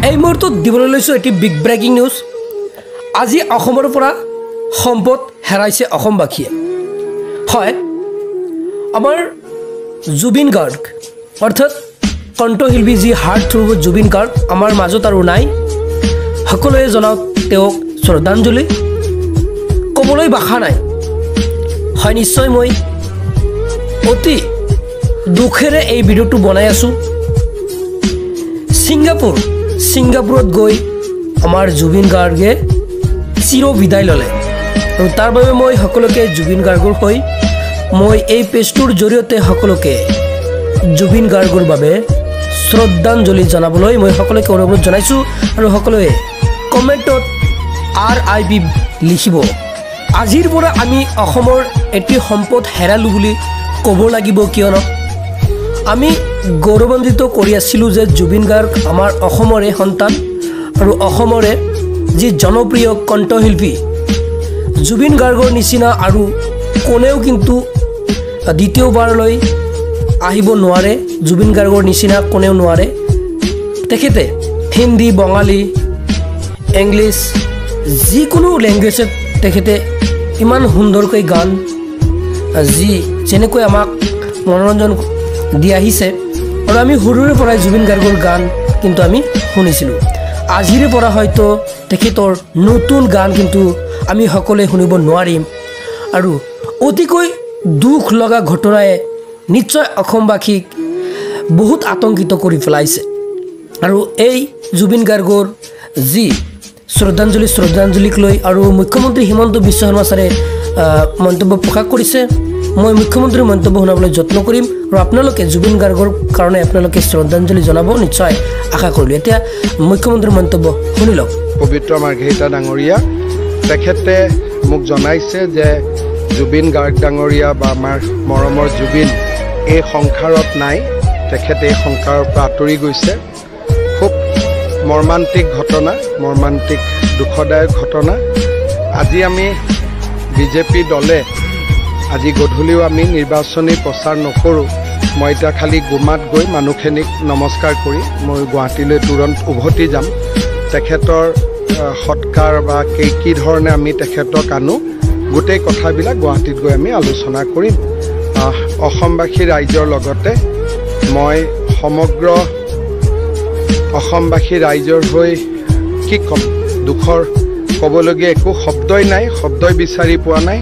এই মুহূৰ্তত দিবলৈ লৈছোঁ এটি বিগ ব্ৰেকিং নিউজ। আজি অসমৰ পৰা সম্পদ হেৰাইছে অসমবাসীয়ে। হয়, আমাৰ জুবিন গাৰ্গ অৰ্থাৎ কণ্ঠশিল্পী যি হাৰ্ট থ্ৰু জুবিন গাৰ্গ আমাৰ মাজত আৰু নাই। সকলোৱে জনাওক তেওঁক শ্ৰদ্ধাঞ্জলি, ক'বলৈ ভাষা নাই। হয়, নিশ্চয় মই অতি দুখেৰে এই ভিডিঅ'টো বনাই আছোঁ। ছিংগাপুৰত গৈ আমাৰ জুবিন গাৰ্গে চিৰ বিদায় ল'লে আৰু তাৰ বাবে মই সকলোকে জুবিন গাৰ্গৰ হৈ মই এই পেজটোৰ জৰিয়তে সকলোকে জুবিন গাৰ্গৰ বাবে শ্ৰদ্ধাঞ্জলি জনাবলৈ মই সকলোকে অনুৰোধ জনাইছোঁ। আৰু সকলোৱে কমেণ্টত RIP লিখিব। আজিৰ পৰা আমি অসমৰ এটি সম্পদ হেৰালোঁ বুলি ক'ব লাগিব, কিয়নো আমি গৌৰৱান্বিত কৰি আছিলোঁ যে জুবিন গাৰ্গ আমাৰ অসমৰে সন্তান আৰু অসমৰে যি জনপ্ৰিয় কণ্ঠশিল্পী জুবিন গাৰ্গৰ নিচিনা আৰু কোনেও কিন্তু দ্বিতীয়বাৰলৈ আহিব নোৱাৰে। জুবিন গাৰ্গৰ নিচিনা কোনেও নোৱাৰে। তেখেতে হিন্দী, বঙালী, ইংলিছ যিকোনো লেংগুৱেজত তেখেতে ইমান সুন্দৰকৈ গান যেনেকৈ আমাক মনোৰঞ্জন দি আহিছে আৰু আমি সৰুৰে পৰাই জুবিন গাৰ্গৰ গান কিন্তু আমি শুনিছিলোঁ। আজিৰে পৰা হয়তো তেখেতৰ নতুন গান কিন্তু আমি সকলোৱে শুনিব নোৱাৰিম আৰু অতিকৈ দুখ লগা ঘটনাই নিশ্চয় অসমবাসীক বহুত আতংকিত কৰি পেলাইছে। আৰু এই জুবিন গাৰ্গৰ যি শ্ৰদ্ধাঞ্জলিক লৈ আৰু মুখ্যমন্ত্ৰী হিমন্ত বিশ্ব শৰ্মা ছাৰে মন্তব্য প্ৰকাশ কৰিছে। মই মুখ্যমন্ত্ৰীৰ মন্তব্য শুনাবলৈ যত্ন কৰিম আৰু আপোনালোকে জুবিন গাৰ্গৰ কাৰণে আপোনালোকে শ্ৰদ্ধাঞ্জলি জনাব নিশ্চয় আশা কৰিলোঁ। এতিয়া মুখ্যমন্ত্ৰীৰ মন্তব্য শুনি লওক। পবিত্ৰ মাৰ্ঘেৰিটা ডাঙৰীয়া তেখেতে মোক জনাইছে যে জুবিন গাৰ্গ ডাঙৰীয়া বা আমাৰ মৰমৰ জুবিন এই সংসাৰত নাই, তেখেতে এই সংসাৰৰ পৰা আঁতৰি গৈছে। খুব মৰ্মান্তিক ঘটনা, মৰ্মান্তিক দুখদায়ক ঘটনা। আজি আমি বিজেপি দলে আজি গধূলিও আমি নিৰ্বাচনী প্ৰচাৰ নকৰোঁ। মই এতিয়া খালি গুমাত গৈ মানুহখিনিক নমস্কাৰ কৰি মই গুৱাহাটীলৈ তুৰন্ত উভতি যাম। তেখেতৰ সৎকাৰ বা কি ধৰণে আমি তেখেতক আনো গোটেই কথাবিলাক গুৱাহাটীত গৈ আমি আলোচনা কৰিম। অসমবাসী ৰাইজৰ লগতে মই সমগ্ৰ অসমবাসী ৰাইজৰ হৈ কি ক'ম, দুখৰ ক'বলগীয়া একো শব্দই নাই, শব্দই বিচাৰি পোৱা নাই।